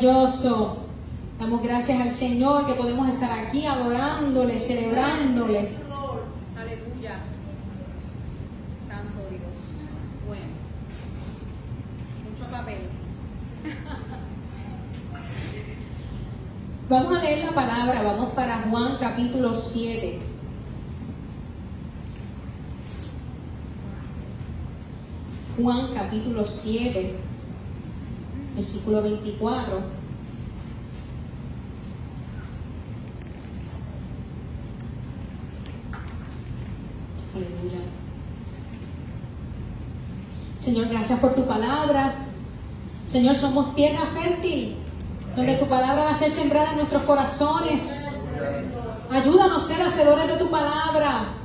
maravilloso. Damos gracias al Señor que podemos estar aquí adorándole, celebrándole. Aleluya. Santo Dios. Bueno. Mucho papel. Vamos a leer la palabra, vamos para Juan capítulo 7. Juan capítulo 7, versículo 24. Aleluya. Señor, gracias por tu palabra. Señor, somos tierra fértil, donde tu palabra va a ser sembrada en nuestros corazones. Ayúdanos a ser hacedores de tu palabra.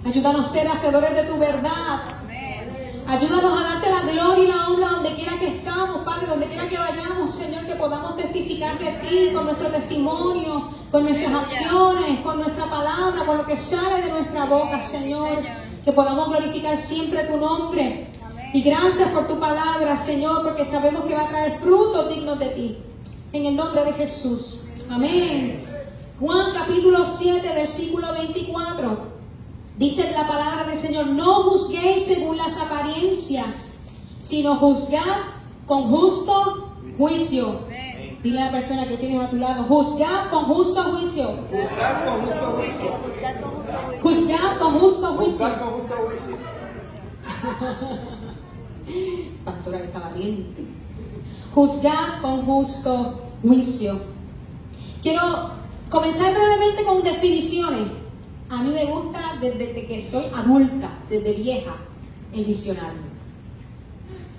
Ayúdanos a ser hacedores de tu verdad. Ayúdanos a darte la gloria y la honra donde quiera que estamos, Padre, donde quiera que vayamos, Señor, que podamos testificar de ti con nuestro testimonio, con nuestras acciones, con nuestra palabra, con lo que sale de nuestra boca, Señor, que podamos glorificar siempre tu nombre. Y gracias por tu palabra, Señor, porque sabemos que va a traer frutos dignos de ti. En el nombre de Jesús. Amén. Juan capítulo 7, versículo 24. Dice la palabra del Señor: no juzguéis según las apariencias, sino juzgad con justo juicio. Dile a la persona que tienes a tu lado: juzgad con justo juicio. Juzgar con justo juicio. Juzgad con justo juicio. Juzgar con justo juicio. Pastora que está valiente. Juzgad con justo juicio. Quiero comenzar brevemente con definiciones. A mí me gusta desde que soy adulta, desde vieja, el diccionario.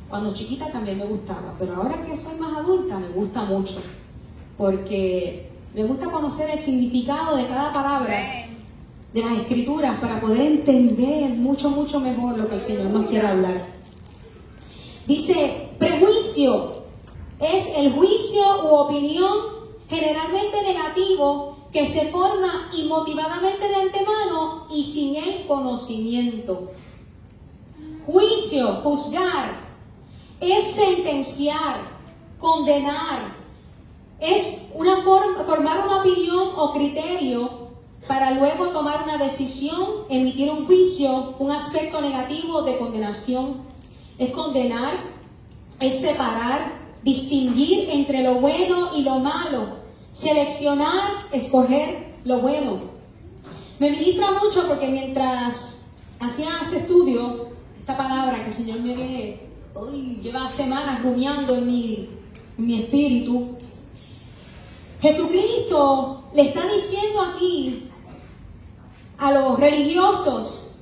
Cuando chiquita también me gustaba, pero ahora que soy más adulta me gusta mucho, porque me gusta conocer el significado de cada palabra de las escrituras para poder entender mucho mejor lo que el Señor nos quiere hablar. Dice: prejuicio es el juicio u opinión generalmente negativo que se forma inmotivadamente de antemano y sin el conocimiento. Juicio, juzgar, es sentenciar, condenar, es formar una opinión o criterio para luego tomar una decisión, emitir un juicio, un aspecto negativo de condenación. Es condenar, es separar, distinguir entre lo bueno y lo malo. Seleccionar, escoger lo bueno. Me ministra mucho porque mientras hacía este estudio, esta palabra que el Señor me viene, lleva semanas rumiando en mi espíritu, Jesucristo le está diciendo aquí a los religiosos: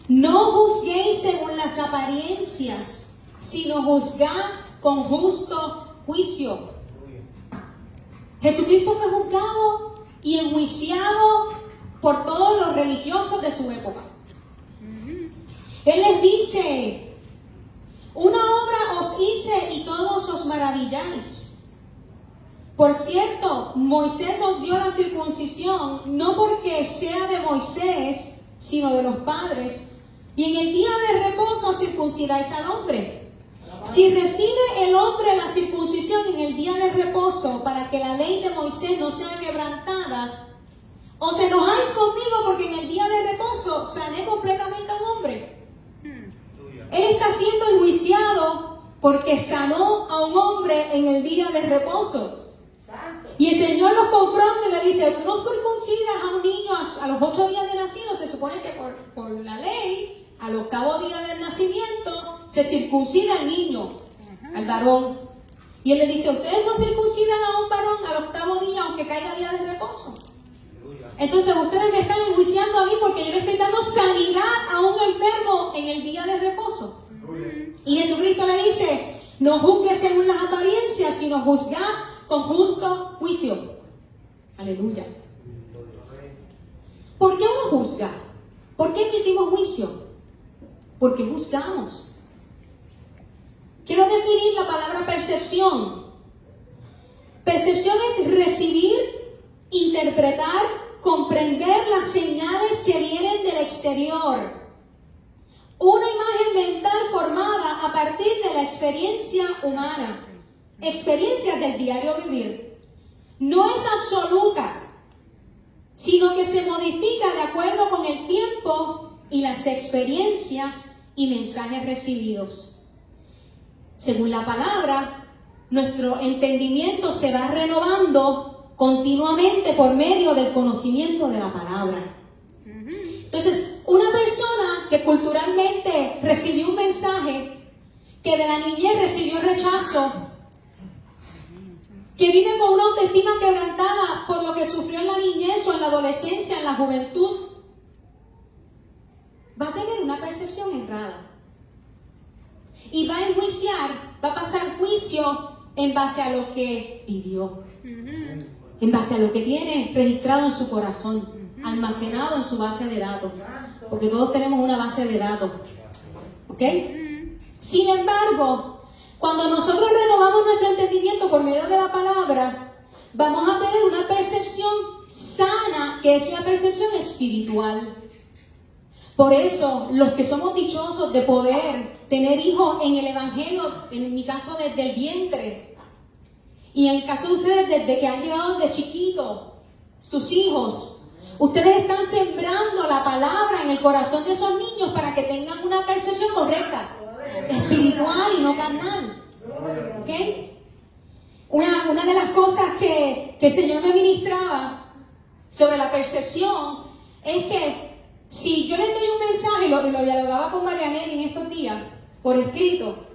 no juzguéis según las apariencias, sino juzgad con justo juicio. Jesucristo fue juzgado y enjuiciado por todos los religiosos de su época. Él les dice: una obra os hice y todos os maravilláis. Por cierto, Moisés os dio la circuncisión, no porque sea de Moisés, sino de los padres, y en el día de reposo circuncidáis al hombre. Si recibe el hombre la circuncisión en el día de reposo para que la ley de Moisés no sea quebrantada, os enojáis conmigo porque en el día de reposo sané completamente a un hombre. Él está siendo enjuiciado porque sanó a un hombre en el día de reposo. Y el Señor los confronta y le dice: tú no circuncidas a un niño a los 8 días de nacido. Se supone que por la ley, al 8º día del nacimiento, se circuncida al niño, al varón. Y él le dice: ustedes no circuncidan a un varón al 8º día, aunque caiga día de reposo. Entonces ustedes me están enjuiciando a mí porque yo le estoy dando sanidad a un enfermo en el día de reposo. Y Jesucristo le dice: no juzgues según las apariencias, sino juzgad con justo juicio. Aleluya. ¿Por qué uno juzga? ¿Por qué emitimos juicio? Porque juzgamos. Quiero definir la palabra percepción. Percepción es recibir, interpretar, comprender las señales que vienen del exterior. Una imagen mental formada a partir de la experiencia humana. experiencias del diario vivir. No es absoluta, sino que se modifica de acuerdo con el tiempo y las experiencias y mensajes recibidos. Según la palabra, nuestro entendimiento se va renovando continuamente por medio del conocimiento de la palabra. Entonces, una persona que culturalmente recibió un mensaje, que de la niñez recibió rechazo, que vive con una autoestima quebrantada por lo que sufrió en la niñez o en la adolescencia, en la juventud, va a tener una percepción errada. Y va a enjuiciar, va a pasar juicio en base a lo que vivió, en base a lo que tiene registrado en su corazón, almacenado en su base de datos, porque todos tenemos una base de datos, ¿ok? Sin embargo, cuando nosotros renovamos nuestro entendimiento por medio de la palabra, vamos a tener una percepción sana, que es la percepción espiritual. Por eso, los que somos dichosos de poder tener hijos en el Evangelio, en mi caso desde el vientre, y en el caso de ustedes desde que han llegado desde chiquitos, sus hijos, ustedes están sembrando la palabra en el corazón de esos niños para que tengan una percepción correcta, espiritual y no carnal. ¿Ok? Una de las cosas que el Señor me ministraba sobre la percepción es que si yo les doy un mensaje, y lo dialogaba con Marianela en estos días, por escrito,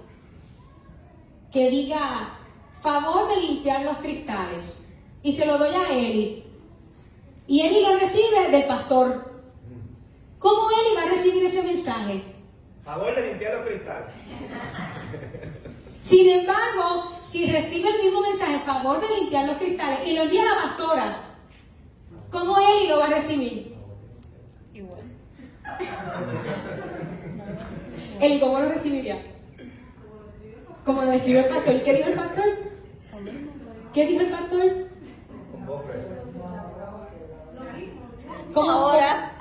que diga, favor de limpiar los cristales, y se lo doy a Eli, y Eli lo recibe del pastor, ¿cómo Eli va a recibir ese mensaje? Favor de limpiar los cristales. Sin embargo, si recibe el mismo mensaje, favor de limpiar los cristales, y lo envía a la pastora, ¿cómo Eli lo va a recibir? Igual. Eli, ¿cómo lo recibiría? Como lo describió el pastor. ¿Y qué dijo el pastor? ¿Qué dijo el pastor? Con voz gruesa. ¿Cómo? Ahora.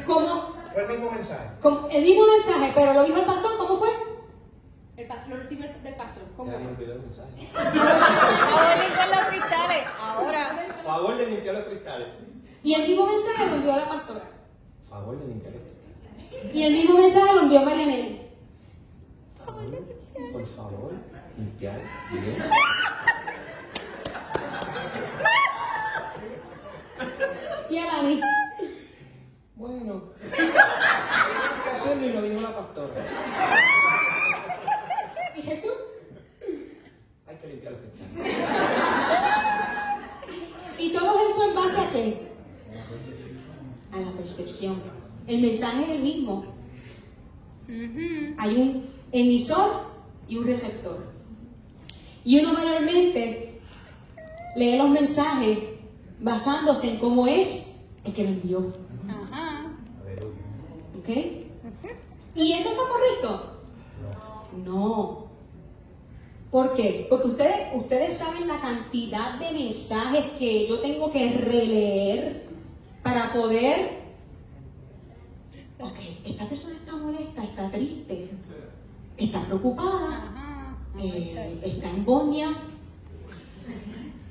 ¿Cómo? Fue el mismo mensaje. El mismo mensaje, pero lo dijo el pastor, ¿cómo fue? El pastor lo recibió del pastor, ¿cómo? Ya me olvidé el mensaje. Favor de limpiar los cristales. Ahora. Favor de limpiar los cristales. Y el mismo mensaje lo envió a la pastora. Favor de limpiar los cristales. Y el mismo mensaje lo envió a Marianela. Por favor, limpiar bien. Y a Dani. Bueno, hay que hacerlo y lo dijo la pastora. ¿Y Jesús? Hay que limpiar los cristales. ¿Y todo eso en base a qué? A la percepción. El mensaje es el mismo. Hay un emisor y un receptor. Y uno mayormente lee los mensajes basándose en cómo es el que lo envió. Ajá. ¿Ok? ¿Y eso está correcto? No. ¿Por qué? Porque ustedes saben la cantidad de mensajes que yo tengo que releer para poder... Ok, esta persona está molesta, está triste, está preocupada, Ajá. está en Bosnia,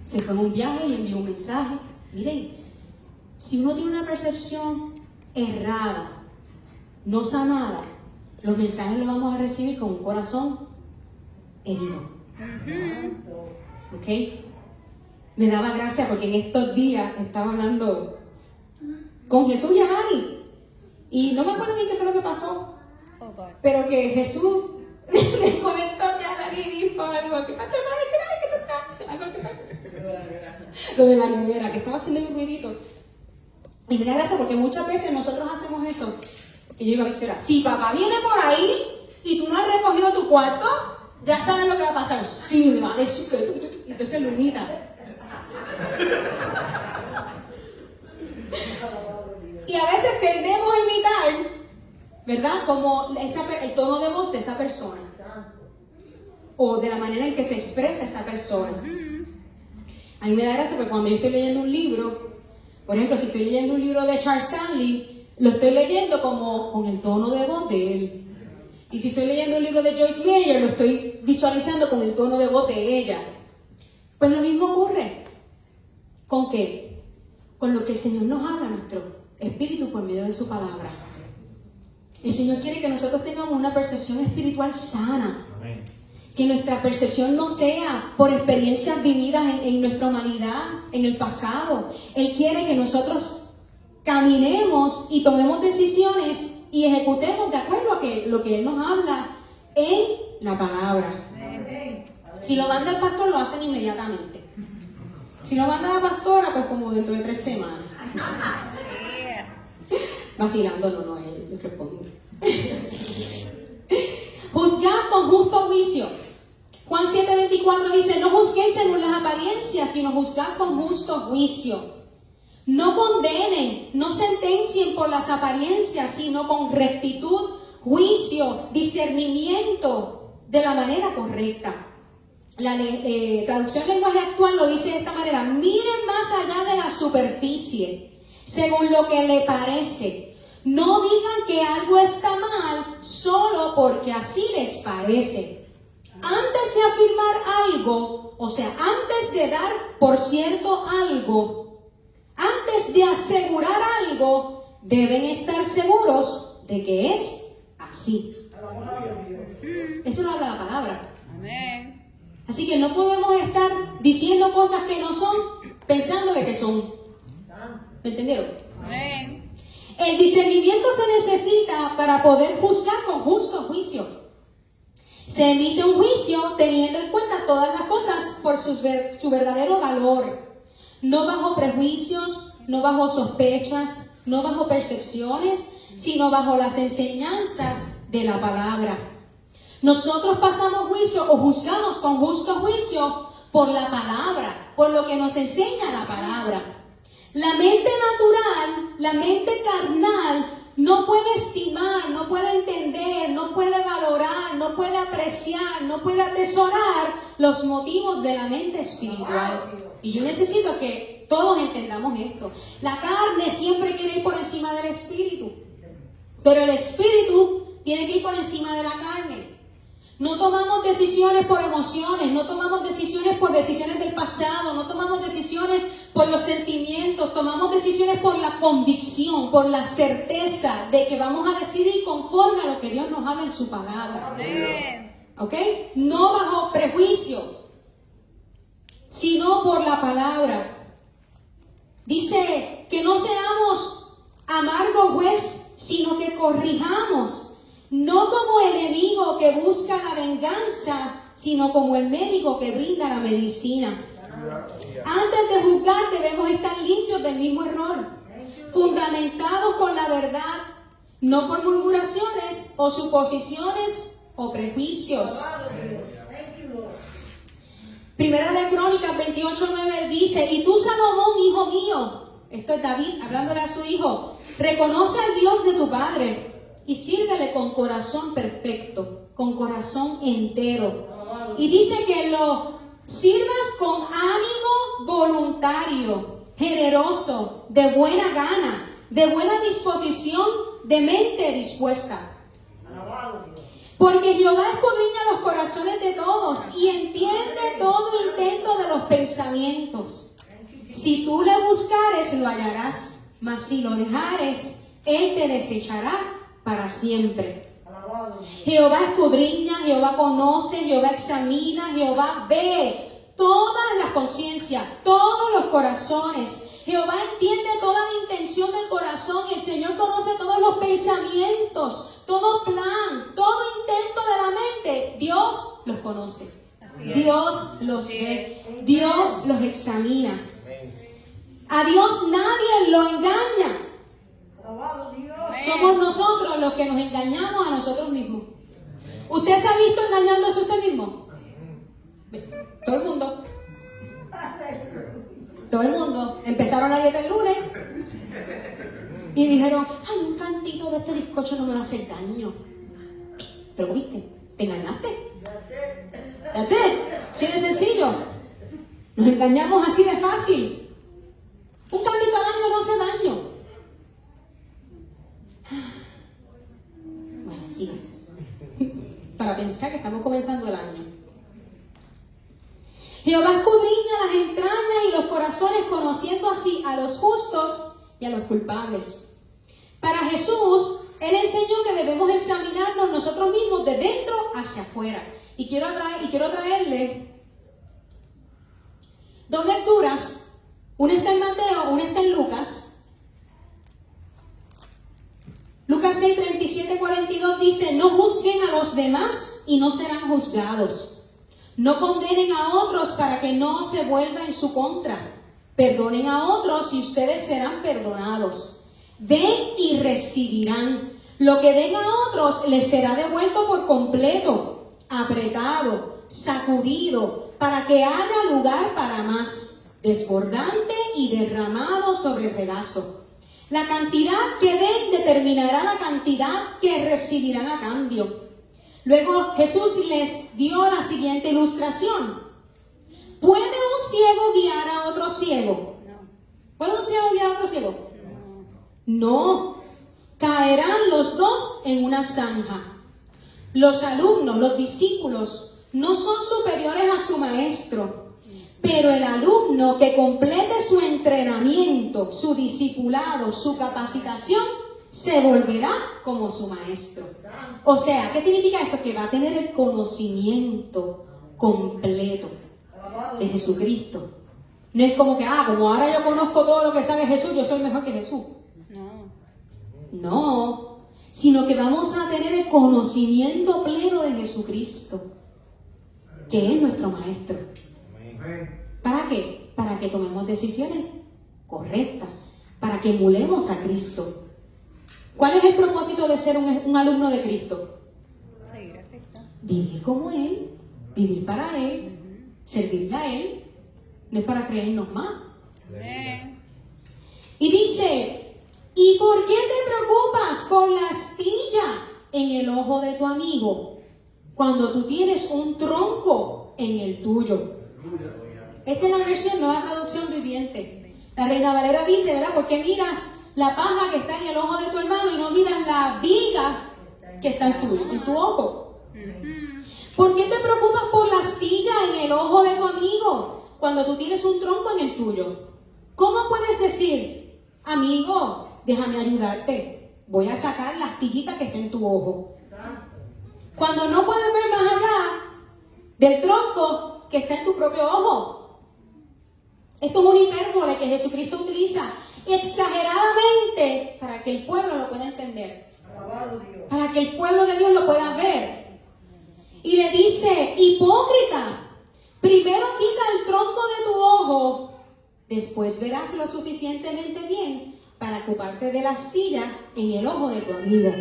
se fue en un viaje y envió un mensaje. Miren, si uno tiene una percepción errada, no sanada, los mensajes los vamos a recibir con un corazón herido. ¿Ok? Me daba gracia porque en estos días estaba hablando con Jesús y Ani. Y no me acuerdo ni qué fue lo que pasó. Oh, God. Pero que Jesús me comentó que Ani dijo algo. Que pastor va a decir, ay, que tú estás. Algo así. Lo de la nevera, que estaba haciendo un ruidito. Y me da gracia porque muchas veces nosotros hacemos eso. Y yo digo a Victoria, si papá viene por ahí y tú no has recogido tu cuarto, ya sabes lo que va a pasar. Sí, me va a decir que y entonces Lunita. Y a veces tendemos a imitar, ¿verdad? Como el tono de voz de esa persona. O de la manera en que se expresa esa persona. A mí me da gracia porque cuando yo estoy leyendo un libro, por ejemplo, si estoy leyendo un libro de Charles Stanley, lo estoy leyendo como con el tono de voz de él. Y si estoy leyendo un libro de Joyce Meyer, lo estoy visualizando con el tono de voz de ella. Pues lo mismo ocurre. ¿Con qué? Con lo que el Señor nos habla a nuestro espíritu por medio de su palabra. El Señor quiere que nosotros tengamos una percepción espiritual sana. Amén. Que nuestra percepción no sea por experiencias vividas en nuestra humanidad, en el pasado. Él quiere que nosotros caminemos y tomemos decisiones y ejecutemos de acuerdo a lo que Él nos habla en la palabra. Si lo manda el pastor, lo hacen inmediatamente. Si lo manda la pastora, pues como dentro de 3 semanas. Vacilando, no, él respondió. Juzgad con justo juicio. Juan 7:24 dice, no juzguéis según las apariencias, sino juzgad con justo juicio. No condenen, no sentencien por las apariencias, sino con rectitud, juicio, discernimiento de la manera correcta. La traducción lenguaje actual lo dice de esta manera: miren más allá de la superficie, según lo que le parece. No digan que algo está mal solo porque así les parece. Antes de afirmar algo, o sea, antes de dar por cierto algo, antes de asegurar algo, deben estar seguros de que es así. Eso lo habla la palabra. Amén. Así que no podemos estar diciendo cosas que no son, pensando de que son. ¿Me entendieron? Amén. El discernimiento se necesita para poder juzgar con justo juicio. Se emite un juicio teniendo en cuenta todas las cosas por su verdadero valor. No bajo prejuicios, no bajo sospechas, no bajo percepciones, sino bajo las enseñanzas de la palabra. Nosotros pasamos juicio o juzgamos con justo juicio por la palabra, por lo que nos enseña la palabra. La mente natural, la mente carnal, no puede estimar, no puede entender, no puede valorar, no puede apreciar, no puede atesorar los motivos de la mente espiritual. Y yo necesito que todos entendamos esto. La carne siempre quiere ir por encima del espíritu, pero el espíritu tiene que ir por encima de la carne. No tomamos decisiones por emociones, no tomamos decisiones por decisiones del pasado, no tomamos decisiones por los sentimientos, tomamos decisiones por la convicción, por la certeza de que vamos a decidir conforme a lo que Dios nos habla en su palabra. Amén. ¿Ok? No bajo prejuicio, sino por la palabra. Dice que no seamos amargo juez, sino que corrijamos. No como enemigo que busca la venganza, sino como el médico que brinda la medicina. Antes de juzgar debemos estar limpios del mismo error, fundamentados con la verdad, no por murmuraciones o suposiciones o prejuicios. Primera de Crónicas 28:9 dice, y tú, Salomón, hijo mío, esto es David hablándole a su hijo, reconoce al Dios de tu padre y sírvele con corazón perfecto, con corazón entero. Y dice que lo sirvas con ánimo voluntario, generoso, de buena gana, de buena disposición, de mente dispuesta. Porque Jehová escudriña los corazones de todos y entiende todo intento de los pensamientos. Si tú le buscares, lo hallarás, mas si lo dejares, él te desechará para siempre. Jehová escudriña, Jehová conoce, Jehová examina, Jehová ve todas las conciencias, todos los corazones. Jehová entiende toda la intención del corazón. El Señor conoce todos los pensamientos, todo plan, todo intento de la mente. Dios los conoce. Dios los ve. Dios los examina. A Dios nadie lo engaña. Somos nosotros los que nos engañamos a nosotros mismos. ¿Usted se ha visto engañándose a usted mismo? Todo el mundo. Todo el mundo. Empezaron la dieta el lunes y dijeron, ay, un cantito de este bizcocho no me va a hacer daño. Pero viste, te engañaste. That's it. Así de sencillo. Nos engañamos así de fácil. Un cantito al año no hace daño. Bueno, sigan. sea que estamos comenzando el año. Jehová escudriña las entrañas y los corazones, conociendo así a los justos y a los culpables. Para Jesús, Él enseñó que debemos examinarnos nosotros mismos de dentro hacia afuera. Y quiero traerle dos lecturas. Una está en Mateo, una está en Lucas. Lucas 6, 37, 42 dice: no juzguen a los demás y no serán juzgados. No condenen a otros para que no se vuelva en su contra. Perdonen a otros y ustedes serán perdonados. Den y recibirán. Lo que den a otros les será devuelto por completo, apretado, sacudido, para que haya lugar para más, desbordante y derramado sobre el regazo. La cantidad que den determinará la cantidad que recibirán a cambio. Luego Jesús les dio la siguiente ilustración. ¿Puede un ciego guiar a otro ciego? No. ¿Puede un ciego guiar a otro ciego? No. Caerán los dos en una zanja. Los alumnos, los discípulos, no son superiores a su maestro, pero el alumno que complete su entrenamiento, su discipulado, su capacitación, se volverá como su maestro. O sea, ¿qué significa eso? Que va a tener el conocimiento completo de Jesucristo. No es como que, como ahora yo conozco todo lo que sabe Jesús, yo soy mejor que Jesús. No, sino que vamos a tener el conocimiento pleno de Jesucristo, que es nuestro maestro. ¿Para qué? Para que tomemos decisiones correctas, para que emulemos a Cristo. ¿Cuál es el propósito de ser un alumno de Cristo? Seguir a Cristo. Vivir como Él, vivir para Él, servirle a Él, no es para creernos más. Amén. Y dice: ¿y por qué te preocupas por la astilla en el ojo de tu amigo cuando tú tienes un tronco en el tuyo? Esta es la versión Nueva Traducción Viviente. La Reina Valera dice, ¿verdad? ¿Por qué miras la paja que está en el ojo de tu hermano y no miras la viga que está en tu ojo? ¿Por qué te preocupas por la astilla en el ojo de tu amigo cuando tú tienes un tronco en el tuyo? ¿Cómo puedes decir, amigo, déjame ayudarte, voy a sacar la astillita que está en tu ojo, cuando no puedes ver más allá del tronco que está en tu propio ojo? Esto es un hipérbole que Jesucristo utiliza exageradamente para que el pueblo lo pueda entender, para que el pueblo de Dios lo pueda ver. Y le dice: hipócrita, primero quita el tronco de tu ojo, después verás lo suficientemente bien para ocuparte de la astilla en el ojo de tu amigo.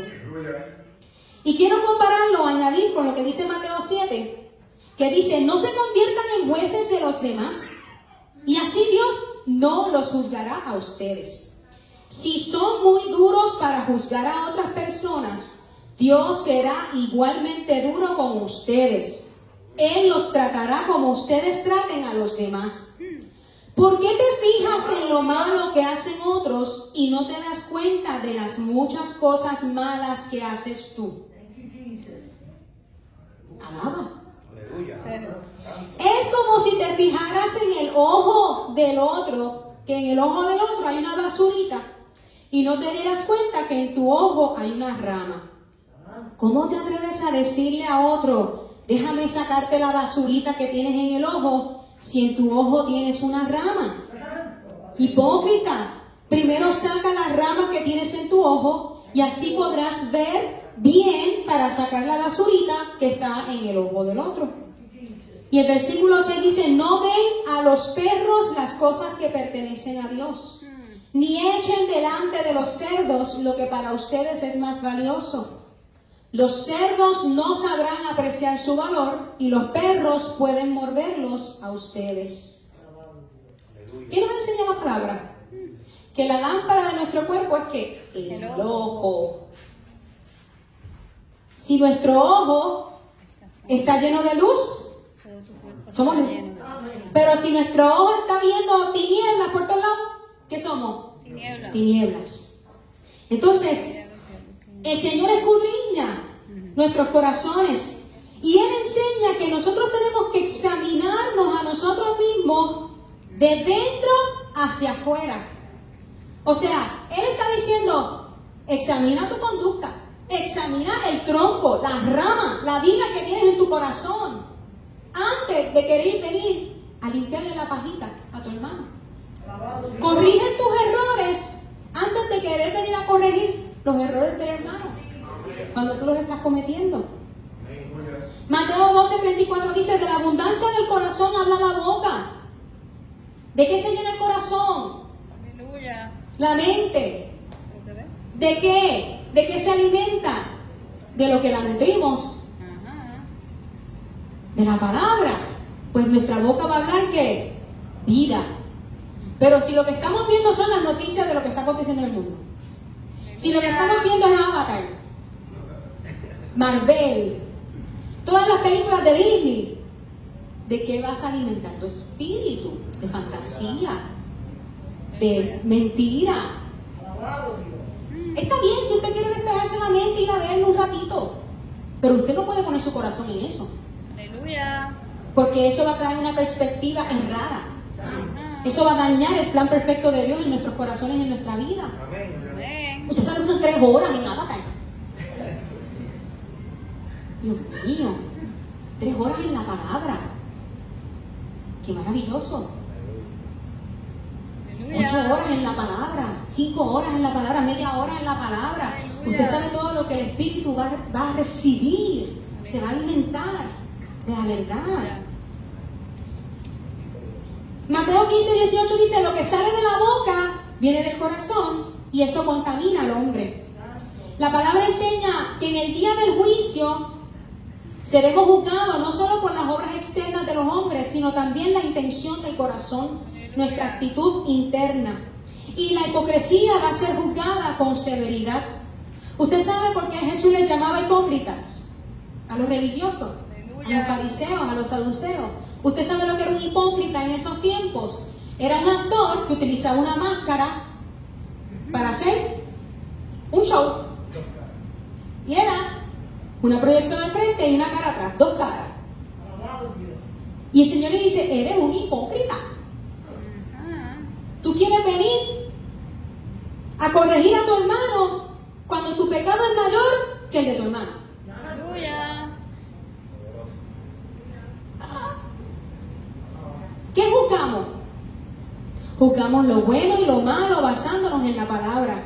Y quiero compararlo, añadir con lo que dice Mateo 7, que dice: no se conviertan en jueces de los demás, y así Dios no los juzgará a ustedes. Si son muy duros para juzgar a otras personas, Dios será igualmente duro con ustedes. Él los tratará como ustedes traten a los demás. ¿Por qué te fijas en lo malo que hacen otros y no te das cuenta de las muchas cosas malas que haces tú? Alaba. Es como si te fijaras en el ojo del otro, que en el ojo del otro hay una basurita, y no te dieras cuenta que en tu ojo hay una rama. ¿Cómo te atreves a decirle a otro, déjame sacarte la basurita que tienes en el ojo, si en tu ojo tienes una rama? Hipócrita, primero saca la rama que tienes en tu ojo y así podrás ver bien para sacar la basurita que está en el ojo del otro. Y el versículo 6 dice: no den a los perros las cosas que pertenecen a Dios, ni echen delante de los cerdos lo que para ustedes es más valioso. Los cerdos no sabrán apreciar su valor y los perros pueden morderlos a ustedes. ¿Qué nos enseña la palabra? Que la lámpara de nuestro cuerpo es que el ojo. Si nuestro ojo está lleno de luz, somos luz. Pero si nuestro ojo está viendo tinieblas por todos lados, ¿qué somos? Tinieblas. Entonces, el Señor escudriña nuestros corazones Y él enseña que nosotros tenemos que examinarnos a nosotros mismos de dentro hacia afuera. O sea, él está diciendo, examina tu conducta, examina el tronco, las ramas, la vida que tienes en tu corazón, antes de querer venir a limpiarle la pajita a tu hermano. Corrige tus errores antes de querer venir a corregir los errores del hermano, cuando tú los estás cometiendo. Mateo 12:34 dice, de la abundancia del corazón habla la boca. ¿De qué se llena el corazón? Aleluya. La mente. ¿De qué? ¿De qué se alimenta? De lo que la nutrimos. Ajá. De la palabra. Pues nuestra boca va a hablar ¿qué? Vida. Pero si lo que estamos viendo son las noticias de lo que está aconteciendo en el mundo, si lo que estamos viendo es Avatar, Marvel, todas las películas de Disney, ¿de qué vas a alimentar tu espíritu? De fantasía, de mentira. Está bien si usted quiere despejarse la mente y ir a verlo un ratito, pero usted no puede poner su corazón en eso, Aleluya. porque eso va a traer una perspectiva errada. Ajá. Eso va a dañar el plan perfecto de Dios en nuestros corazones, en nuestra vida. Amén. Usted sabe que son 3 horas en Avatar. Dios mío, 3 horas en la palabra. Qué maravilloso. 8 horas en la palabra, 5 horas en la palabra, media hora en la palabra. Aleluya. Usted sabe todo lo que el Espíritu va a recibir, se va a alimentar de la verdad. Mateo 15:18 dice, lo que sale de la boca viene del corazón y eso contamina al hombre. La palabra enseña que en el día del juicio seremos juzgados no solo por las obras externas de los hombres, sino también la intención del corazón, nuestra actitud interna. Y la hipocresía va a ser juzgada con severidad. ¿Usted sabe por qué Jesús les llamaba hipócritas? A los religiosos, a los fariseos, a los saduceos. ¿Usted sabe lo que era un hipócrita en esos tiempos? Era un actor que utilizaba una máscara para hacer un show. Y era una proyección al frente y una cara atrás, 2 caras. Y el Señor le dice, eres un hipócrita. Tú quieres venir a corregir a tu hermano cuando tu pecado es mayor que el de tu hermano. Aleluya. ¿Qué juzgamos? Juzgamos lo bueno y lo malo basándonos en la palabra.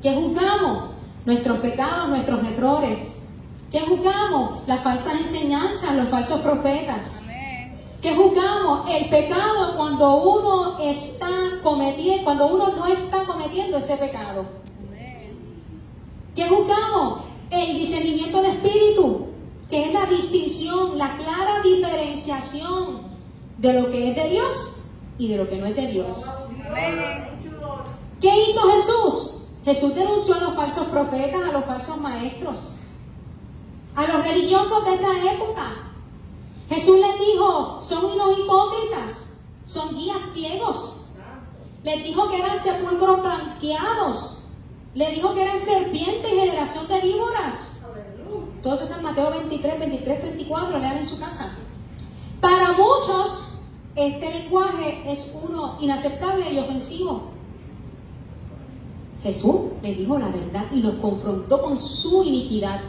¿Qué juzgamos? Nuestros pecados, nuestros errores. ¿Qué juzgamos? Las falsas enseñanzas, los falsos profetas. Amén. ¿Qué juzgamos? El pecado cuando uno no está cometiendo ese pecado. Amén. ¿Qué juzgamos? El discernimiento de espíritu, que es la distinción, la clara diferenciación de lo que es de Dios y de lo que no es de Dios. Amén. ¿Qué hizo Jesús? Jesús denunció a los falsos profetas, a los falsos maestros, a los religiosos de esa época. Jesús les dijo, son unos hipócritas, son guías ciegos. Les dijo que eran sepulcros blanqueados. Les dijo que eran serpientes y generación de víboras. Todo eso está en Mateo 23, 34, lean en su casa. Para muchos, este lenguaje es uno inaceptable y ofensivo. Jesús les dijo la verdad y los confrontó con su iniquidad.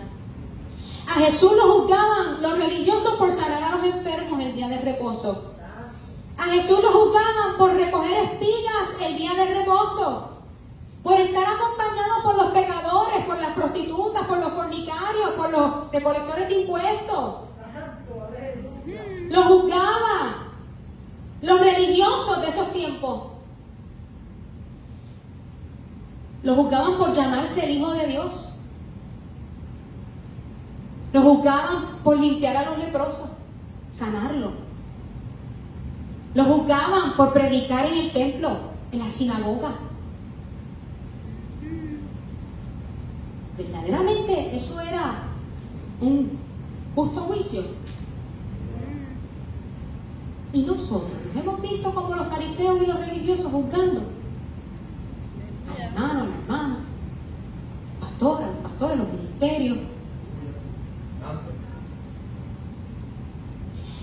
A Jesús lo juzgaban los religiosos por sanar a los enfermos el día de reposo. A Jesús lo juzgaban por recoger espigas el día de reposo, por estar acompañado por los pecadores, por las prostitutas, por los fornicarios, por los recolectores de impuestos. Lo juzgaban los religiosos de esos tiempos. Lo juzgaban por llamarse el Hijo de Dios. Lo juzgaban por limpiar a los leprosos, sanarlo. Lo juzgaban por predicar en el templo, en la sinagoga. Verdaderamente eso era un justo juicio. Y nosotros nos hemos visto como los fariseos y los religiosos juzgando al hermano, a la hermana, los pastores, los ministerios.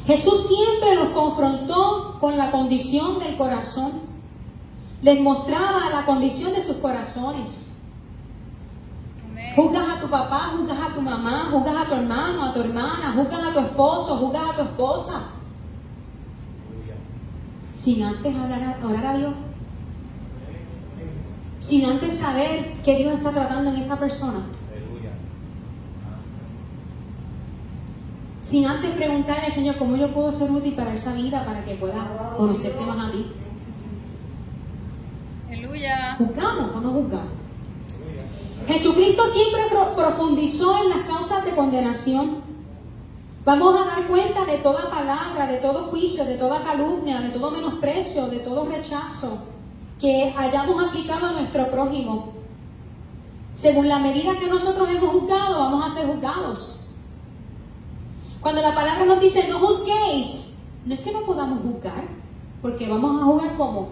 Jesús siempre los confrontó con la condición del corazón. Les mostraba la condición de sus corazones. Amén. Juzgas a tu papá, juzgas a tu mamá, juzgas a tu hermano, a tu hermana, juzgas a tu esposo, juzgas a tu esposa. Sin antes orar a Dios. Sin antes saber que Dios está tratando en esa persona. Sin antes preguntarle al Señor, ¿cómo yo puedo ser útil para esa vida, para que pueda conocerte más a ti? Aleluya. ¿Juzgamos o no juzgamos? Jesucristo siempre profundizó en las causas de condenación. Vamos a dar cuenta de toda palabra, de todo juicio, de toda calumnia, de todo menosprecio, de todo rechazo que hayamos aplicado a nuestro prójimo. Según la medida que nosotros hemos juzgado, vamos a ser juzgados. Cuando la palabra nos dice no juzguéis, no es que no podamos juzgar, porque vamos a juzgar ¿cómo?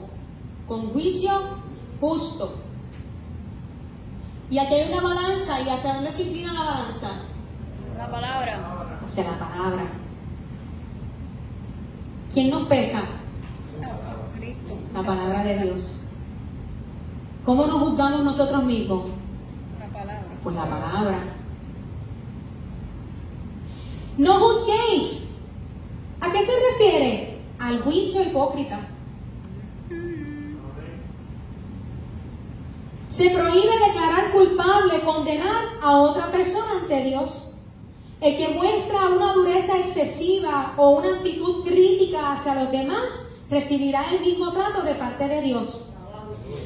Con juicio justo. Y aquí hay una balanza, ¿y hacia dónde se inclina la balanza? La palabra. Hacia la palabra. ¿Quién nos pesa? Cristo. La palabra de Dios. ¿Cómo nos juzgamos nosotros mismos? La palabra. Por la palabra. No juzguéis. ¿A qué se refiere? Al juicio hipócrita. Se prohíbe declarar culpable, condenar a otra persona ante Dios. El que muestra una dureza excesiva o una actitud crítica hacia los demás recibirá el mismo trato de parte de Dios.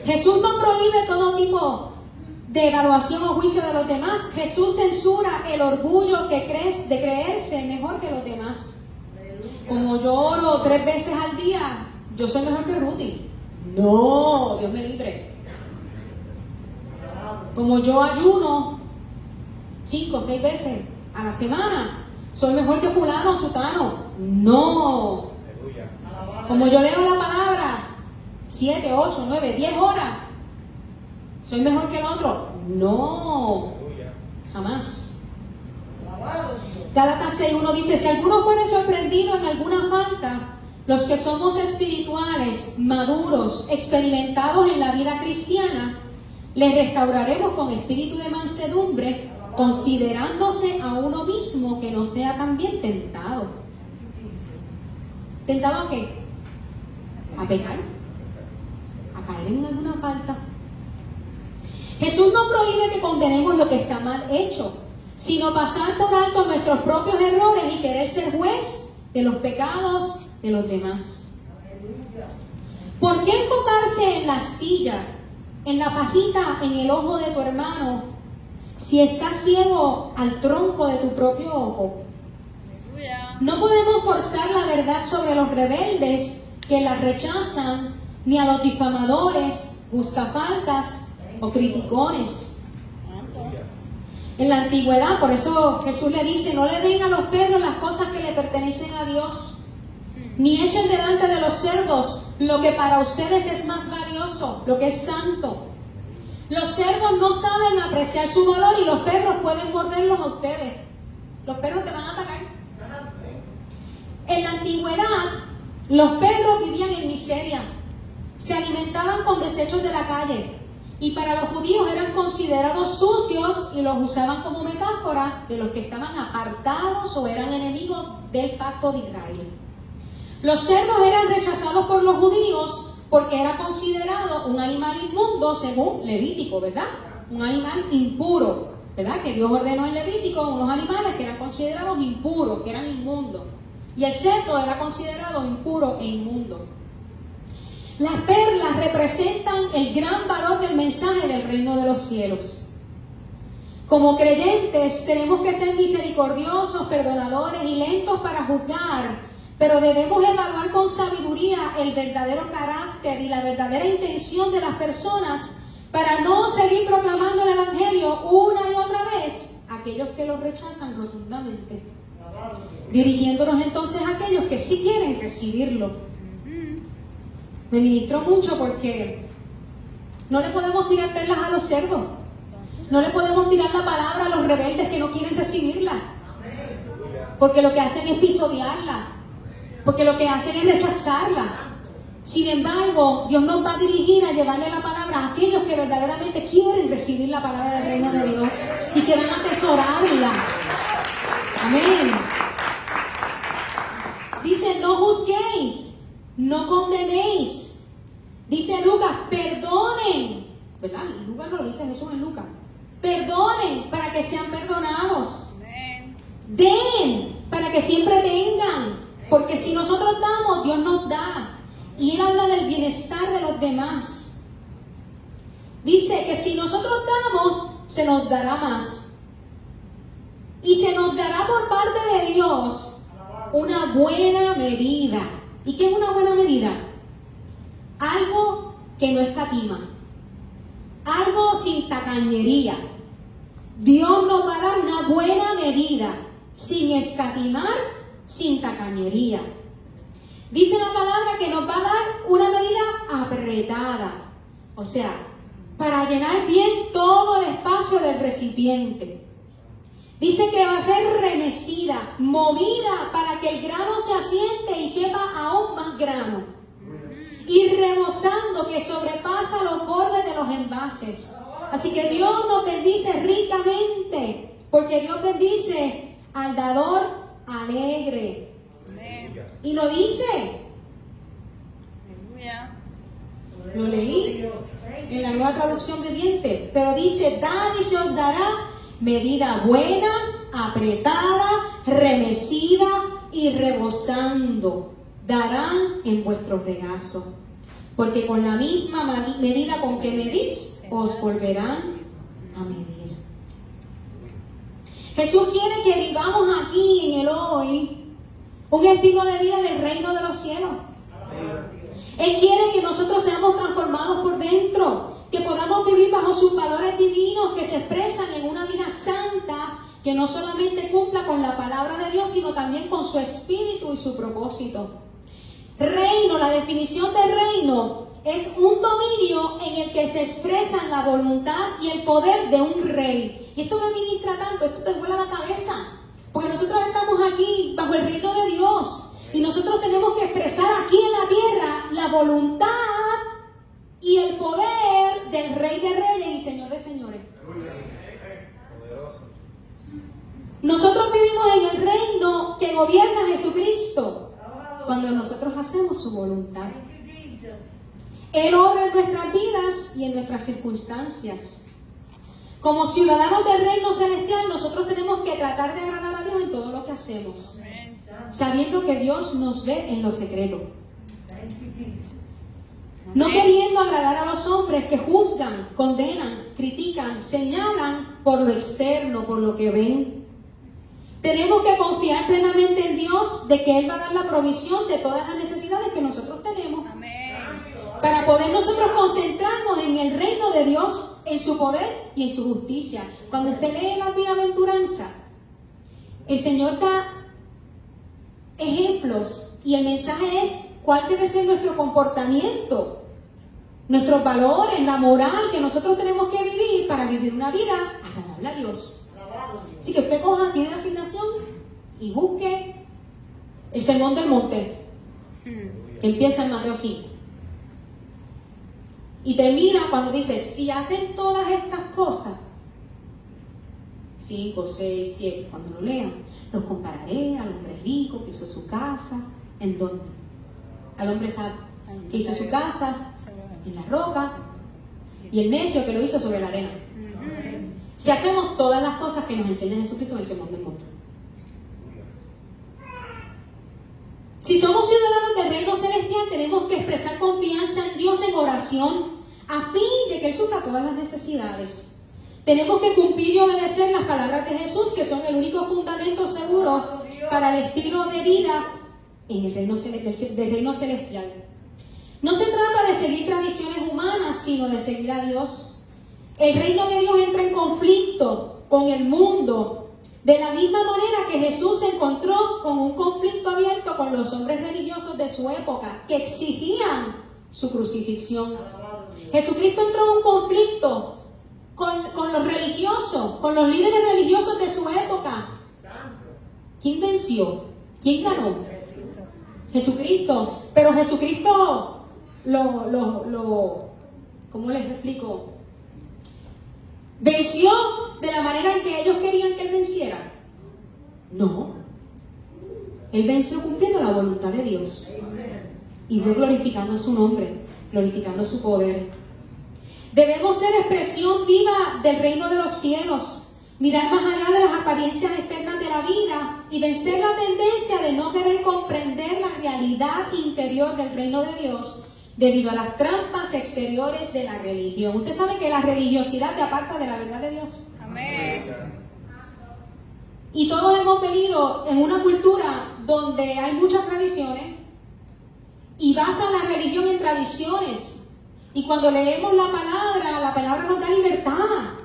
Jesús no prohíbe todo tipo de evaluación o juicio de los demás. Jesús censura el orgullo de creerse mejor que los demás. Como yo oro 3 veces al día, yo soy mejor que Rudy. No, Dios me libre. Como yo ayuno 5 o 6 veces a la semana, soy mejor que fulano o sutano. No. Como yo leo la palabra 7, 8, 9, 10 horas, ¿soy mejor que el otro? No, jamás. Gálatas 6:1 dice, si alguno fuere sorprendido en alguna falta, los que somos espirituales, maduros, experimentados en la vida cristiana, les restauraremos con espíritu de mansedumbre, considerándose a uno mismo que no sea también tentado. ¿Tentado a qué? A pecar, a caer en alguna falta. Jesús no prohíbe que condenemos lo que está mal hecho, sino pasar por alto nuestros propios errores y querer ser juez de los pecados de los demás. ¿Por qué enfocarse en la astilla, en la pajita, en el ojo de tu hermano, si estás ciego al tronco de tu propio ojo? Aleluya. No podemos forzar la verdad sobre los rebeldes que la rechazan, ni a los difamadores, buscafaltas o criticones. En la antigüedad, por eso Jesús le dice, no le den a los perros las cosas que le pertenecen a Dios, ni echen delante de los cerdos lo que para ustedes es más valioso, lo que es santo. Los cerdos no saben apreciar su valor y los perros pueden morderlos a ustedes. Los perros te van a atacar. En la antigüedad, los perros vivían en miseria, se alimentaban con desechos de la calle y para los judíos eran considerados sucios y los usaban como metáfora de los que estaban apartados o eran enemigos del pacto de Israel. Los cerdos eran rechazados por los judíos porque era considerado un animal inmundo según Levítico, ¿verdad? Un animal impuro, ¿verdad? Que Dios ordenó en Levítico unos animales que eran considerados impuros, que eran inmundos. Y el cerdo era considerado impuro e inmundo. Las perlas representan el gran valor del mensaje del reino de los cielos. Como creyentes tenemos que ser misericordiosos, perdonadores y lentos para juzgar, pero debemos evaluar con sabiduría el verdadero carácter y la verdadera intención de las personas para no seguir proclamando el evangelio una y otra vez a aquellos que lo rechazan rotundamente, dirigiéndonos entonces a aquellos que sí quieren recibirlo. Me ministró mucho porque no le podemos tirar perlas a los cerdos, no le podemos tirar la palabra a los rebeldes que no quieren recibirla, porque lo que hacen es pisotearla, porque lo que hacen es rechazarla. Sin embargo, Dios nos va a dirigir a llevarle la palabra a aquellos que verdaderamente quieren recibir la palabra del reino de Dios y que van a atesorarla. Amén. Dice, no juzguéis, no condenéis. Dice Lucas, perdonen. ¿Verdad? Lucas no lo dice Jesús en Lucas. Perdonen para que sean perdonados. Den para que siempre tengan. Porque si nosotros damos, Dios nos da. Y Él habla del bienestar de los demás. Dice que si nosotros damos, se nos dará más. Y se nos dará por parte de Dios una buena medida. ¿Y qué es una buena medida? Algo que no escatima. Algo sin tacañería. Dios nos va a dar una buena medida, sin escatimar, sin tacañería. Dice la palabra que nos va a dar una medida apretada. O sea, para llenar bien todo el espacio del recipiente. Dice que va a ser remecida, movida para que el grano se asiente y quepa aún más grano. Y rebosando, que sobrepasa los bordes de los envases. Así que Dios nos bendice ricamente, porque Dios bendice al dador alegre. Y lo dice. Lo leí en la Nueva Traducción Viviente, pero dice, dad y se os dará medida buena, apretada, remecida y rebosando. Darán en vuestro regazo. Porque con la misma medida con que medís, os volverán a medir. Jesús quiere que vivamos aquí en el hoy un estilo de vida del reino de los cielos. Él quiere que nosotros seamos transformados por dentro, que podamos vivir bajo sus valores divinos que se expresan en una vida santa que no solamente cumpla con la palabra de Dios, sino también con su espíritu y su propósito. Reino, la definición de reino es un dominio en el que se expresan la voluntad y el poder de un rey. Y esto me ministra tanto, esto te vuela la cabeza, porque nosotros estamos aquí bajo el reino de Dios y nosotros tenemos que expresar aquí en la tierra la voluntad y el poder del Rey de Reyes y Señor de Señores. Nosotros vivimos en el reino que gobierna Jesucristo cuando nosotros hacemos su voluntad. Él obra en nuestras vidas y en nuestras circunstancias. Como ciudadanos del reino celestial, nosotros tenemos que tratar de agradar a Dios en todo lo que hacemos, sabiendo que Dios nos ve en lo secreto. No queriendo agradar a los hombres que juzgan, condenan, critican, señalan por lo externo, por lo que ven. Tenemos que confiar plenamente en Dios de que Él va a dar la provisión de todas las necesidades que nosotros tenemos. Para poder nosotros concentrarnos en el reino de Dios, en su poder y en su justicia. Cuando usted lee la bienaventuranza, el Señor da ejemplos y el mensaje es cuál debe ser nuestro comportamiento, nuestros valores, la moral que nosotros tenemos que vivir para vivir una vida agradable a Dios. Así que usted coja, tiene la asignación y busque el Sermón del Monte, que empieza en Mateo 5. Y termina cuando dice, si hacen todas estas cosas, 5, 6, 7, cuando lo lean, los compararé al hombre rico que hizo su casa, ¿en dónde? Al hombre sabio que hizo su casa en la roca, y el necio que lo hizo sobre la arena. Si hacemos todas las cosas que nos enseña Jesucristo en el Sermón del Monte. Si somos ciudadanos del reino celestial, tenemos que expresar confianza en Dios en oración a fin de que Él supla todas las necesidades. Tenemos que cumplir y obedecer las palabras de Jesús, que son el único fundamento seguro para el estilo de vida en el reino del reino celestial. No se trata de seguir tradiciones humanas, sino de seguir a Dios. El reino de Dios entra en conflicto con el mundo, de la misma manera que Jesús se encontró con un conflicto abierto con los hombres religiosos de su época, que exigían su crucifixión. Jesucristo entró en un conflicto con los religiosos, con los líderes religiosos de su época. ¿Quién venció? ¿Quién ganó? Jesucristo. Pero Jesucristo ¿cómo les explico? ¿Venció de la manera en que ellos querían que Él venciera? No. Él venció cumpliendo la voluntad de Dios. Y Dios glorificando su nombre, glorificando su poder. Debemos ser expresión viva del reino de los cielos, mirar más allá de las apariencias externas de la vida y vencer la tendencia de no querer comprender la realidad interior del reino de Dios debido a las trampas exteriores de la religión. Usted sabe que la religiosidad te aparta de la verdad de Dios. Amén. Y todos hemos venido en una cultura donde hay muchas tradiciones y basan la religión en tradiciones. Y cuando leemos la palabra nos da libertad.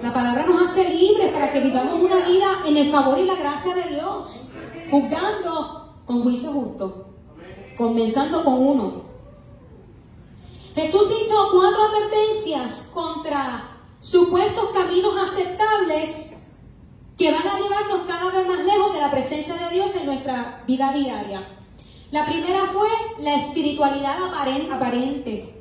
La palabra nos hace libres para que vivamos una vida en el favor y la gracia de Dios, juzgando con juicio justo, comenzando con uno. Jesús hizo 4 advertencias contra supuestos caminos aceptables que van a llevarnos cada vez más lejos de la presencia de Dios en nuestra vida diaria. La primera fue la espiritualidad aparente.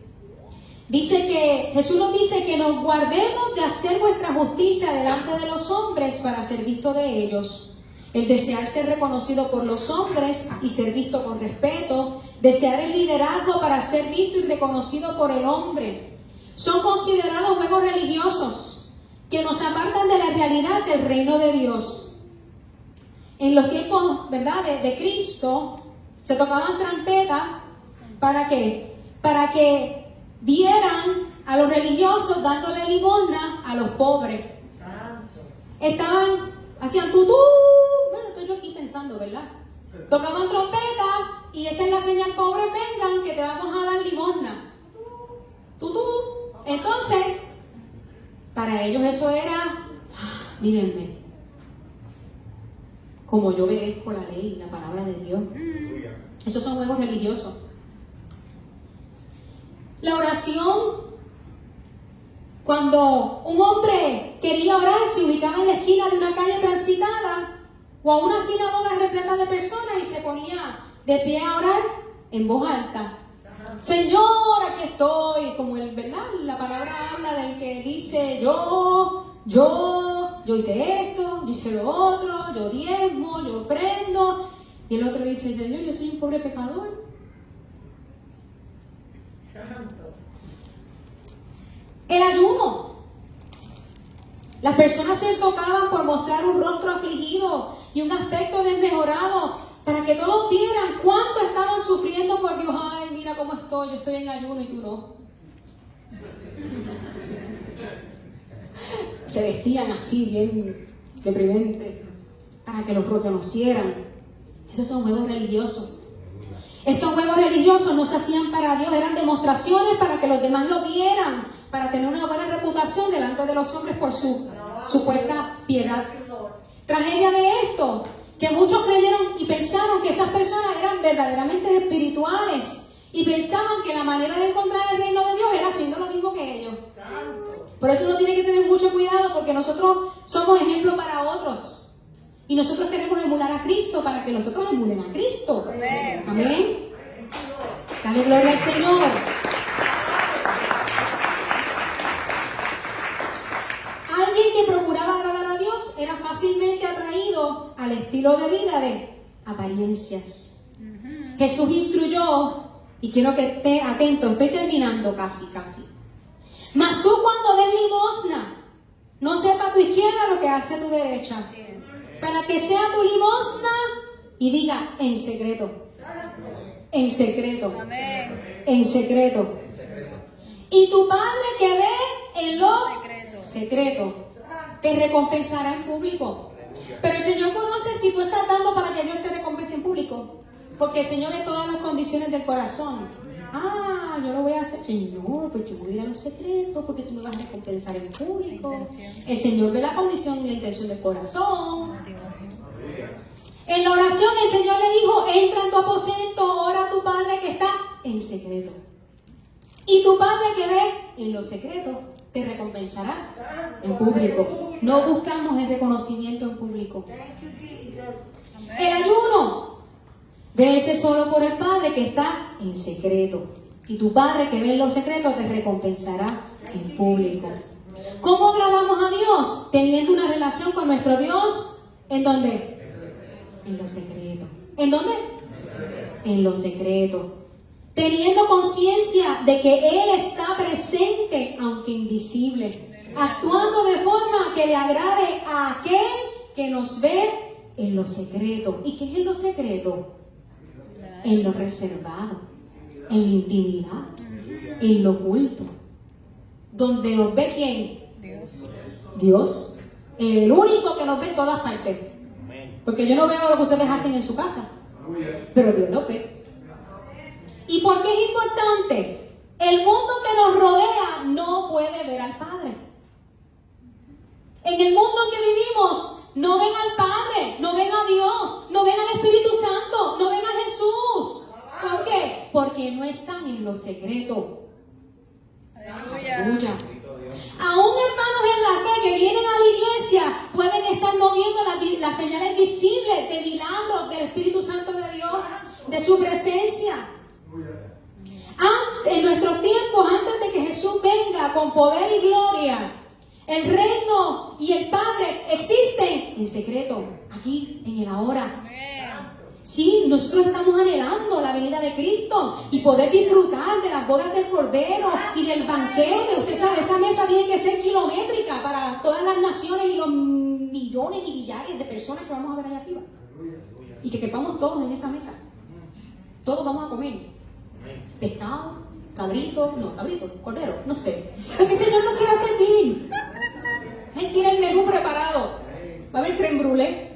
Jesús nos dice que nos guardemos de hacer nuestra justicia delante de los hombres para ser visto de ellos. El desear ser reconocido por los hombres y ser visto con respeto, desear el liderazgo para ser visto y reconocido por el hombre, son considerados juegos religiosos que nos apartan de la realidad del reino de Dios. En los tiempos, ¿verdad?, de Cristo, se tocaban trompetas, ¿para qué? Para que vieran a los religiosos dándole limosna a los pobres. Hacían tutú, bueno, estoy yo aquí pensando, ¿verdad? Tocaban trompeta y esa es la señal: pobres vengan que te vamos a dar limosna. Tutú. Entonces, para ellos eso era, mírenme, como yo obedezco la ley, la palabra de Dios. Esos son juegos religiosos. La oración, cuando un hombre quería orar, se ubicaba en la esquina de una calle transitada o a una sinagoga repleta de personas y se ponía de pie a orar en voz alta. Señor, aquí estoy, como ¿verdad? La palabra habla del que dice yo hice esto, yo hice lo otro, yo diezmo, yo ofrendo. Y el otro dice, Señor, yo soy un pobre pecador. El ayuno. Las personas se enfocaban por mostrar un rostro afligido y un aspecto desmejorado para que todos vieran cuánto estaban sufriendo por Dios. Ay, mira cómo estoy, yo estoy en ayuno y tú no. Se vestían así, bien deprimente, para que los reconocieran. Esos son juegos religiosos. Estos juegos religiosos no se hacían para Dios, eran demostraciones para que los demás lo vieran, para tener una buena reputación delante de los hombres por su supuesta piedad. Tragedia de esto, que muchos creyeron y pensaron que esas personas eran verdaderamente espirituales y pensaban que la manera de encontrar el reino de Dios era haciendo lo mismo que ellos. Por eso uno tiene que tener mucho cuidado, porque nosotros somos ejemplo para otros. Y nosotros queremos emular a Cristo para que nosotros emulen a Cristo. Amén. Amén. Dale gloria al Señor. Alguien que procuraba agradar a Dios era fácilmente atraído al estilo de vida de apariencias. Jesús instruyó, y quiero que esté atento, estoy terminando casi. Mas tú, cuando des limosna, no sepa tu izquierda lo que hace tu derecha, para que sea tu limosna y diga en secreto. En secreto. Amén. En secreto. Y tu Padre que ve en lo secreto te recompensará en público. Pero el Señor conoce si tú estás dando para que Dios te recompense en público, porque el Señor ve todas las condiciones del corazón. Yo lo voy a hacer. Señor, pues yo voy a ir a los secretos porque tú me vas a recompensar en público. El Señor ve la condición y la intención del corazón. En la oración el Señor le dijo: entra en tu aposento, ora a tu Padre que está en secreto. Y tu Padre que ve en lo secreto te recompensará en público. No buscamos el reconocimiento en público. El ayuno Vese solo por el Padre que está en secreto. Y tu Padre que ve en lo secreto te recompensará en público. ¿Cómo agradamos a Dios? Teniendo una relación con nuestro Dios. ¿En dónde? En lo secreto. ¿En dónde? En lo secreto. Teniendo conciencia de que Él está presente, aunque invisible. Actuando de forma que le agrade a aquel que nos ve en lo secreto. ¿Y qué es en lo secreto? En lo reservado, en la intimidad, en lo oculto. Donde nos ve ¿quién? Dios. Dios. El único que nos ve en todas partes. Porque yo no veo lo que ustedes hacen en su casa, pero Dios lo ve. ¿Y por qué es importante? El mundo que nos rodea no puede ver al Padre. En el mundo que vivimos, no ven al Padre, no ven a Dios, no ven al Espíritu Santo, no ven a Jesús. ¿Por qué? Porque no están en lo secreto. Aleluya. Aún hermanos en la fe que vienen a la iglesia pueden estar no viendo las señales visibles de milagros del Espíritu Santo de Dios, de su presencia. En nuestros tiempos, antes de que Jesús venga con poder y gloria, el reino y el Padre existen en secreto, aquí, en el ahora. Sí, nosotros estamos anhelando la venida de Cristo y poder disfrutar de las bodas del Cordero y del banquete. Usted sabe, esa mesa tiene que ser kilométrica para todas las naciones y los millones y millares de personas que vamos a ver allá arriba. Y que quepamos todos en esa mesa. Todos vamos a comer. Pescado, cabrito, cordero, no sé. Porque el Señor nos quiere servir. Él tiene el menú preparado. Va a haber crème brûlée.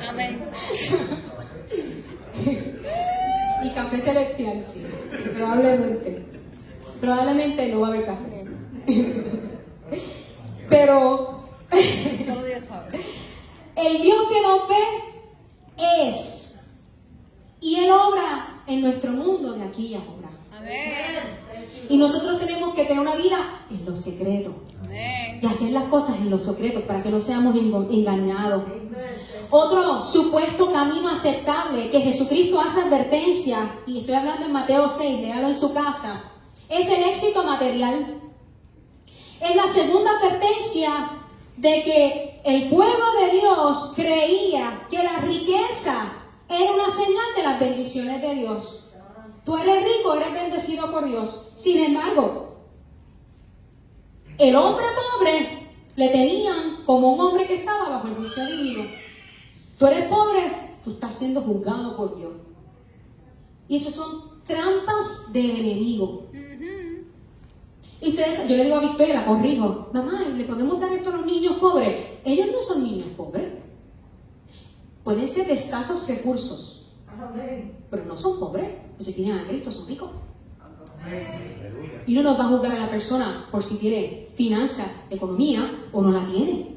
Amén. Y café celestial, sí. Probablemente no va a haber café. Pero Todo Dios sabe. el Dios que nos ve es, y Él obra en nuestro mundo de aquí y ahora. Amén. Y nosotros tenemos que tener una vida en lo secreto. Amén. Y hacer las cosas en lo secreto para que no seamos engañados. Otro supuesto camino aceptable que Jesucristo hace advertencia, y estoy hablando en Mateo 6, léalo en su casa, es el éxito material. Es la segunda advertencia de que el pueblo de Dios creía que la riqueza era una señal de las bendiciones de Dios. Tú eres rico, eres bendecido por Dios. Sin embargo, el hombre pobre le tenían como un hombre que estaba bajo el juicio divino. Tú eres pobre, tú estás siendo juzgado por Dios. Y eso son trampas del enemigo. Y ustedes, yo le digo a Victoria, la corrijo, mamá, ¿le podemos dar esto a los niños pobres? Ellos no son niños pobres. Pueden ser de escasos recursos, pero no son pobres. Pues si tienen a Cristo, son ricos. Y no nos va a juzgar a la persona por si tiene finanzas, economía o no la tiene.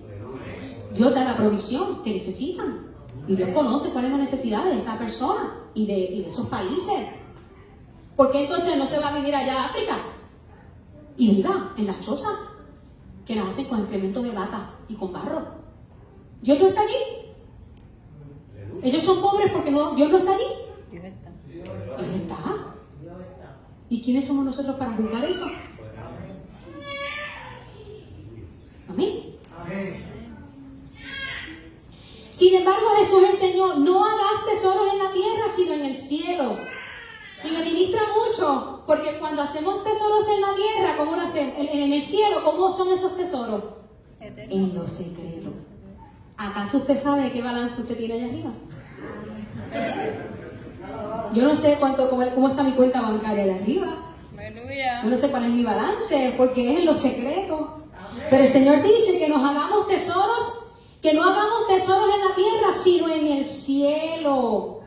Dios da la provisión que necesitan. Y Dios conoce cuál es la necesidad de esa persona y de esos países. ¿Por qué entonces no se va a vivir allá a África? Y viva en las chozas que las hacen con excremento de vaca y con barro. Dios no está allí. Ellos son pobres porque Dios no está allí. Dios está. Dios está. ¿Y quiénes somos nosotros para juzgar eso? Amén. Sin embargo, Jesús enseñó, no hagas tesoros en la tierra, sino en el cielo. Y me ministra mucho, porque cuando hacemos tesoros en la tierra, ¿cómo lo hacemos? En el cielo, ¿cómo son esos tesoros? En lo secreto. ¿Acaso usted sabe qué balance usted tiene allá arriba? Yo no sé cómo está mi cuenta bancaria allá arriba. Aleluya. Yo no sé cuál es mi balance, porque es en lo secreto. Pero el Señor dice que nos hagamos tesoros, que no hagamos tesoros en la tierra, sino en el cielo,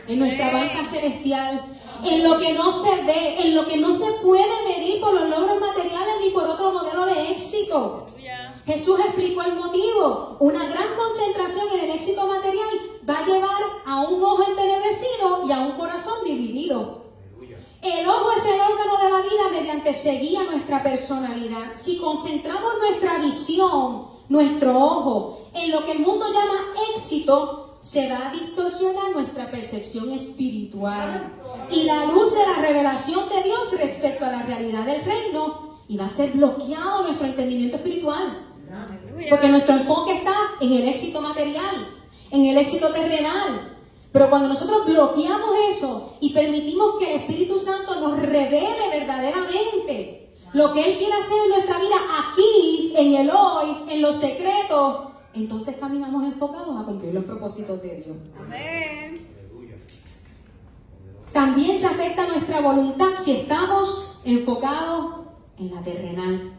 en nuestra banca celestial, en lo que no se ve, en lo que no se puede medir por los logros materiales ni por otro modelo de éxito. Jesús explicó el motivo. Una gran concentración en el éxito material va a llevar a un ojo entenebrecido y a un corazón dividido. El ojo es el órgano de la vida mediante se guía nuestra personalidad. Si concentramos nuestra visión, nuestro ojo, en lo que el mundo llama éxito, se va a distorsionar nuestra percepción espiritual y la luz de la revelación de Dios respecto a la realidad del reino, y va a ser bloqueado nuestro entendimiento espiritual. Porque nuestro enfoque está en el éxito material, en el éxito terrenal. Pero cuando nosotros bloqueamos eso y permitimos que el Espíritu Santo nos revele verdaderamente lo que Él quiere hacer en nuestra vida aquí, en el hoy, en los secretos, entonces caminamos enfocados a cumplir los propósitos de Dios. Amén. También se afecta nuestra voluntad si estamos enfocados en la terrenal.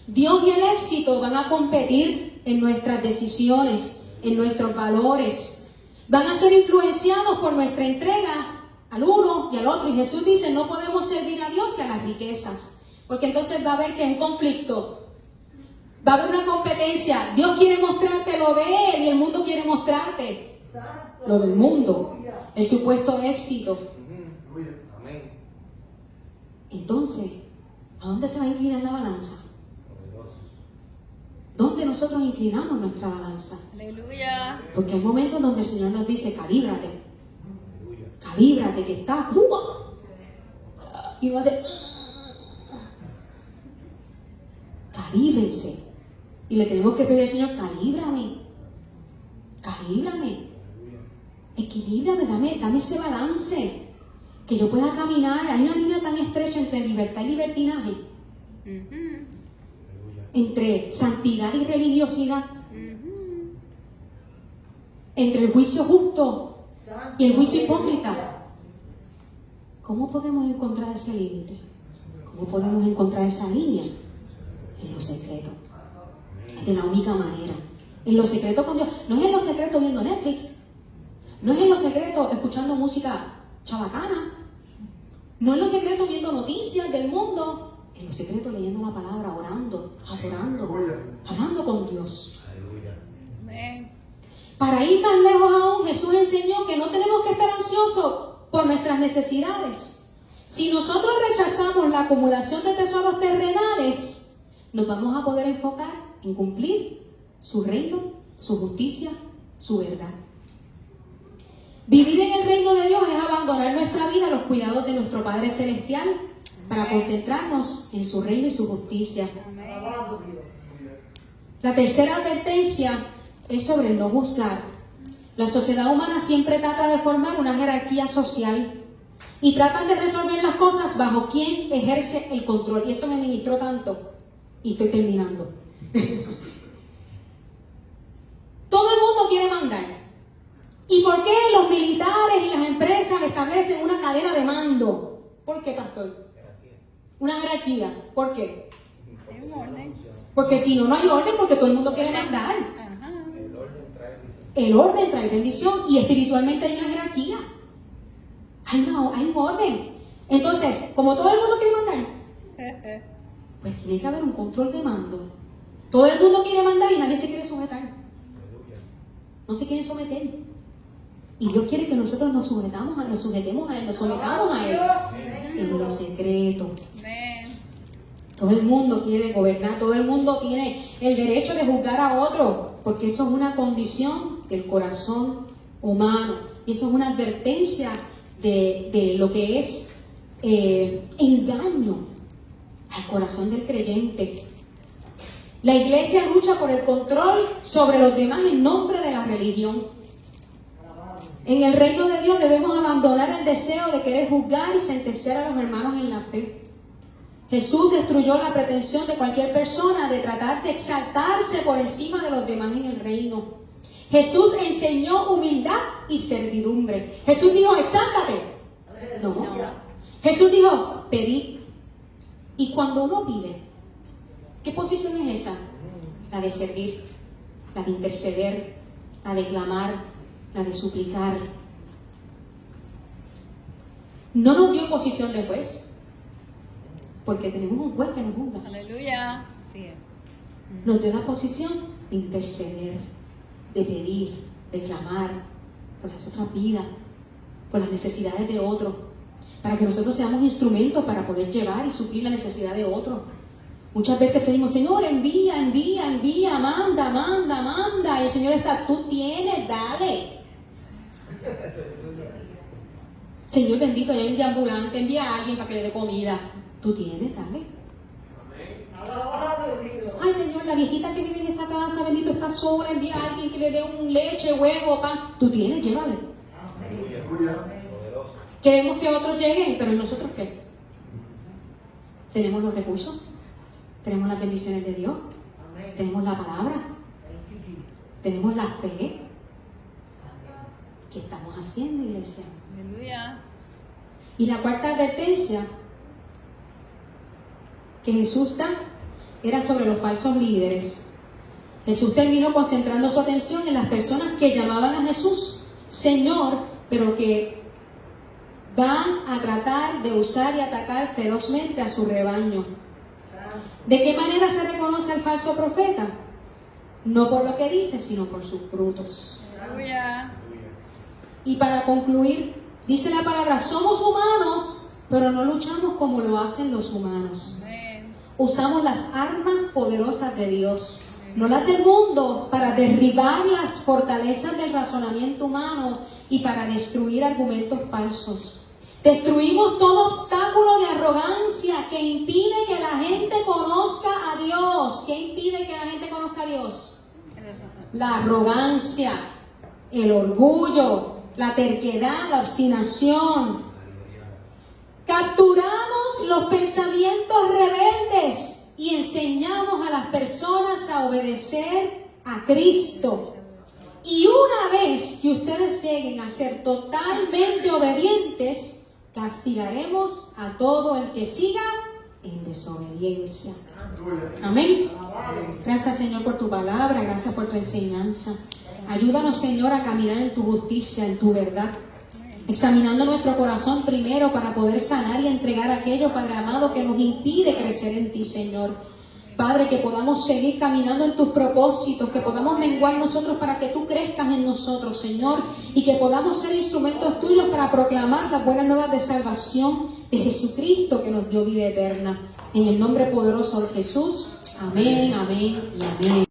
Dios y el éxito van a competir en nuestras decisiones, en nuestros valores. Van a ser influenciados por nuestra entrega al uno y al otro. Y Jesús dice, no podemos servir a Dios y a las riquezas. Porque entonces va a haber que un conflicto. Va a haber una competencia. Dios quiere mostrarte lo de Él y el mundo quiere mostrarte lo del mundo. El supuesto éxito. Entonces, ¿a dónde se va a inclinar la balanza? ¿Dónde nosotros inclinamos nuestra balanza? Aleluya. Porque hay momentos donde el Señor nos dice, calíbrate. Calíbrate, que está. Y uno hace. Calíbrense. Y le tenemos que pedir al Señor, calíbrame. Calíbrame. Equilíbrame, dame ese balance. Que yo pueda caminar. Hay una línea tan estrecha entre libertad y libertinaje. Entre santidad y religiosidad, entre el juicio justo y el juicio hipócrita. ¿Cómo podemos encontrar ese límite? ¿Cómo podemos encontrar esa línea? En lo secreto. Es de la única manera. En lo secreto con Dios. No es en lo secreto viendo Netflix. No es en lo secreto escuchando música chabacana. No es en lo secreto viendo noticias del mundo. En lo secreto leyendo la palabra, orando, adorando, hablando con Dios. Amén. Para ir más lejos aún, Jesús enseñó que no tenemos que estar ansiosos por nuestras necesidades. Si nosotros rechazamos la acumulación de tesoros terrenales, nos vamos a poder enfocar en cumplir su reino, su justicia, su verdad. Vivir en el reino de Dios es abandonar nuestra vida a los cuidados de nuestro Padre Celestial, para concentrarnos en su reino y su justicia. La tercera advertencia es sobre el no juzgar. La sociedad humana siempre trata de formar una jerarquía social y tratan de resolver las cosas bajo quien ejerce el control. Y esto me ministró tanto, y estoy terminando. Todo el mundo quiere mandar. ¿Y por qué los militares y las empresas establecen una cadena de mando? ¿Por qué, pastor? Una jerarquía. ¿Por qué? Hay un orden. Porque si no, no hay orden, porque todo el mundo quiere mandar. Ajá. El orden trae bendición y espiritualmente hay una jerarquía. Hay un orden. Entonces, como todo el mundo quiere mandar, pues tiene que haber un control de mando. Todo el mundo quiere mandar y nadie se quiere sujetar. No se quiere someter. Y Dios quiere que nosotros nos sujetemos a Él, nos sometamos a Él. En lo secreto. Amén. Todo el mundo quiere gobernar, todo el mundo tiene el derecho de juzgar a otro, porque eso es una condición del corazón humano. Y eso es una advertencia de lo que es engaño al corazón del creyente. La iglesia lucha por el control sobre los demás en nombre de la religión. En el reino de Dios debemos abandonar el deseo de querer juzgar y sentenciar a los hermanos en la fe. Jesús destruyó la pretensión de cualquier persona de tratar de exaltarse por encima de los demás en el reino. Jesús enseñó humildad y servidumbre. Jesús dijo, exáltate. No. Jesús dijo, pedid. Y cuando uno pide, ¿qué posición es esa? La de servir, la de interceder, la de clamar, la de suplicar. No nos dio posición de juez, porque tenemos un juez que nos juzga. Aleluya. Sí. Nos dio la posición de interceder, de pedir, de clamar por las otras vidas, por las necesidades de otros, para que nosotros seamos instrumentos para poder llevar y suplir la necesidad de otros. Muchas veces pedimos, Señor, envía, envía, envía, manda, manda, manda. Y el Señor está, tú tienes, dale. Señor bendito, hay un ambulante, envía a alguien para que le dé comida. Tú tienes, dale. Ay, Señor, la viejita que vive en esa casa, bendito, está sola, envía a alguien que le dé un leche, huevo, pan. Tú tienes, llévale. Queremos que otros lleguen, pero ¿y nosotros qué? Tenemos los recursos, tenemos las bendiciones de Dios, tenemos la palabra, tenemos la fe. ¿Qué estamos haciendo, iglesia? Aleluya. Y la cuarta advertencia que Jesús da era sobre los falsos líderes. Jesús terminó concentrando su atención en las personas que llamaban a Jesús Señor, pero que van a tratar de usar y atacar ferozmente a su rebaño. ¿De qué manera se reconoce al falso profeta? No por lo que dice, sino por sus frutos. Aleluya. Y para concluir, dice la palabra, somos humanos, pero no luchamos como lo hacen los humanos. Amén. Usamos las armas poderosas de Dios, no las del mundo, para derribar las fortalezas del razonamiento humano y para destruir argumentos falsos. Destruimos todo obstáculo de arrogancia que impide que la gente conozca a Dios. ¿Qué impide que la gente conozca a Dios? La arrogancia, el orgullo, la terquedad, la obstinación. Capturamos los pensamientos rebeldes y enseñamos a las personas a obedecer a Cristo. Y una vez que ustedes lleguen a ser totalmente obedientes, castigaremos a todo el que siga en desobediencia. Amén. Gracias, Señor, por tu palabra, gracias por tu enseñanza. Ayúdanos, Señor, a caminar en tu justicia, en tu verdad, examinando nuestro corazón primero para poder sanar y entregar aquello, Padre amado, que nos impide crecer en ti, Señor. Padre, que podamos seguir caminando en tus propósitos, que podamos menguar nosotros para que tú crezcas en nosotros, Señor, y que podamos ser instrumentos tuyos para proclamar las buenas nuevas de salvación de Jesucristo que nos dio vida eterna. En el nombre poderoso de Jesús. Amén, amén y amén.